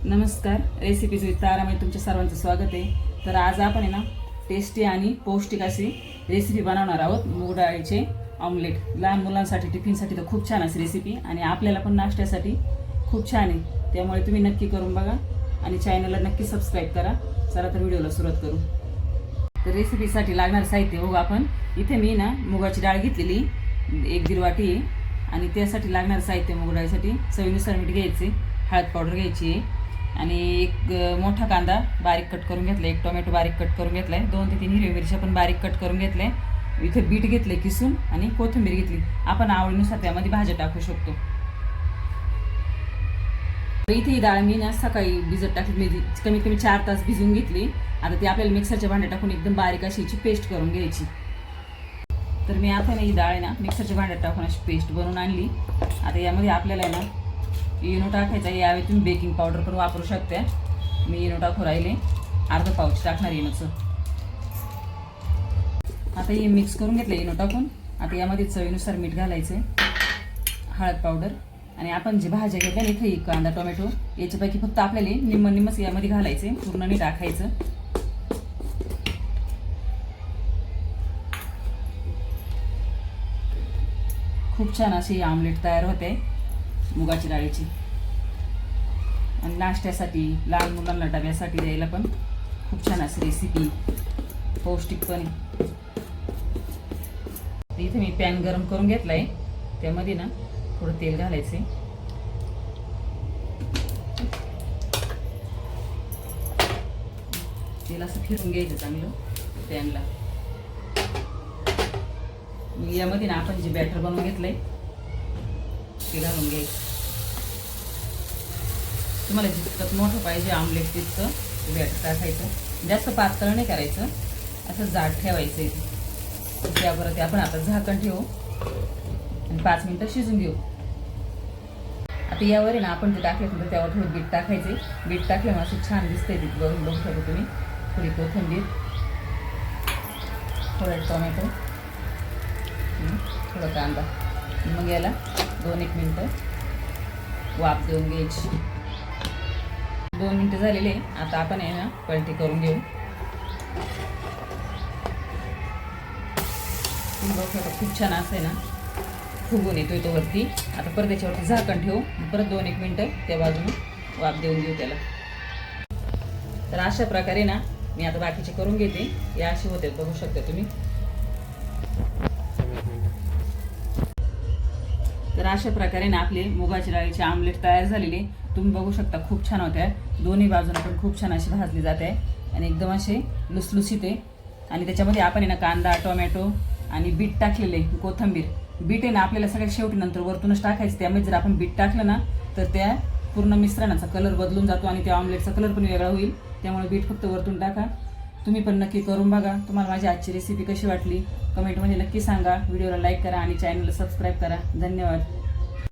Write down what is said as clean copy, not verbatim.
नमस्कार, recipes with तारामध्ये तुमच्या सर्वांचं स्वागत आहे। तर आज आपण आहे ना टेस्टी आणि पौष्टिक अशी रेसिपी बनवणार आहोत। मूग डाळीचे ऑमलेट। लहान मुलांसाठी टिफिनसाठी तर खूप छान अशी रेसिपी आणि आपल्याला पण नाश्त्यासाठी खूप छान आहे। त्यामुळे तुम्ही नक्की करून बघा आणि चॅनलला नक्की सबस्क्राईब करा। चला तर व्हिडिओला सुरुवात करू। तर रेसिपीसाठी लागणारं साहित्य बघू आपण। इथे मी ना मुगाची डाळ घेतलेली 1-1.5 वाटी आहे आणि त्यासाठी लागणारं साहित्य मूग डाळीसाठी चवीनुसार मीठ घ्यायचे, हळद पावडर घ्यायची आहे आणि एक मोठा कांदा बारीक कट करून घेतला, एक टोमॅटो बारीक कट करून घेतलाय, 2 ते 3 हिरव्या मिरच्या पण बारीक कट करून घेतल्या, इथे बीट घेतले किसून आणि कोथिंबीर घेतली। आपण आवडीनुसार त्यामध्ये भाज्या टाकू शकतो। इथे ही डाळ मी ना सकाळी भिजत टाकली, कमीत कमी 4 तास भिजून घेतली। आता ती आपल्याला मिक्सरच्या भांड्यात टाकून एकदम बारीक अशी पेस्ट करून घ्यायची। तर मी आता ही डाळ ना मिक्सरच्या भांड्यात टाकून अशी पेस्ट बनवून आणली। आता यामध्ये आपल्याला ना इनो टाकायचा आहे। यावेळी तुम्ही बेकिंग पावडर पण वापरू शकता। मी इनो टाकू राहिले, अर्धा पाऊच टाकणार इनोचं। आता हे मिक्स करून घेतलं इनो टाकून। आता यामध्ये चवीनुसार मीठ घालायचं, हळद पावडर आणि आपण जे भाज्या घेतल्या ना इथे कांदा टोमॅटो याच्यापैकी फक्त आपल्याला निम्मच यामध्ये घालायचे, पूर्ण नाही टाकायचं। खूप छान अशी ऑमलेट तयार होते मुगाची डाळीची आणि नाश्त्यासाठी लहान मुलांना डब्यासाठी द्यायला पण खूप छान अशी रेसिपी, पौष्टिक पण आहे। इथे मी पॅन गरम करून घेतलाय, त्यामध्ये ना थोडं तेल घालायचे। तेल असं फिरून घ्यायचं चांगलं पॅनला। यामध्ये ना आपण जे बॅटर बनवून घेतलंय ते घालून घ्यायचं। तुम्हाला जितकं मोठं पाहिजे ऑमलेट तितकं बॅटर टाकायचं, जास्त पातळ नाही करायचं, असं जाड ठेवायचं इथे। त्याबरोबर ते आपण आता झाकण ठेवू आणि 5 मिनिटं शिजून घेऊ। आता यावर ना आपण ते टाकल्यानंतर त्यावर थोडं बीट टाकायचे। बीट टाकल्यामुळे असं छान दिसतंय ते, बघू शकता तुम्ही। थोडी कोथिंबीर, थोडा टोमॅटो, थोडा कांदा, मग याला 2-1 मिनिटं वाफ देऊन घ्यायची। 2 मिनिटं झालेले, आता आपण आहे ना पलटी करून घेऊ। खूप छान असं आहे ना फुगून येतोय तो वरती। आता परत त्याच्यावरती झाकण ठेवू, परत 2-1 मिनिटं त्या बाजूने वाफ देऊन घेऊ त्याला। तर अशा प्रकारे ना मी आता बाकीचे करून घेते। या अशी होते, बघू शकता तुम्ही। तर अशा प्रकारे ना आपले मुगाची डाळीचे आमलेट तयार झालेले तुम्ही बघू शकता। खूप छान होत्या, दोन्ही बाजूने पण खूप छान अशी भाजली जाते आणि एकदम असे लुसलुसीत आहे। आणि त्याच्यामध्ये आपण आहे ना कांदा टोमॅटो आणि बीट टाकलेले, कोथिंबीर। बीट आहे ना आपल्याला सगळ्यात शेवटी नंतर वरतूनच टाकायचं। त्यामुळे जर आपण बीट टाकलं ना तर त्या पूर्ण मिश्रणाचा कलर बदलून जातो आणि त्या ऑमलेटचा कलर पण वेगळा होईल। त्यामुळे बीट फक्त वरतून टाका। तुम्ही पण नक्की करून बघा। तुम्हाला माझी आजची रेसिपी कशी वाटली कमेंटमध्ये नक्की सांगा। व्हिडिओला लाईक करा आणि चॅनलला सबस्क्राईब करा। धन्यवाद।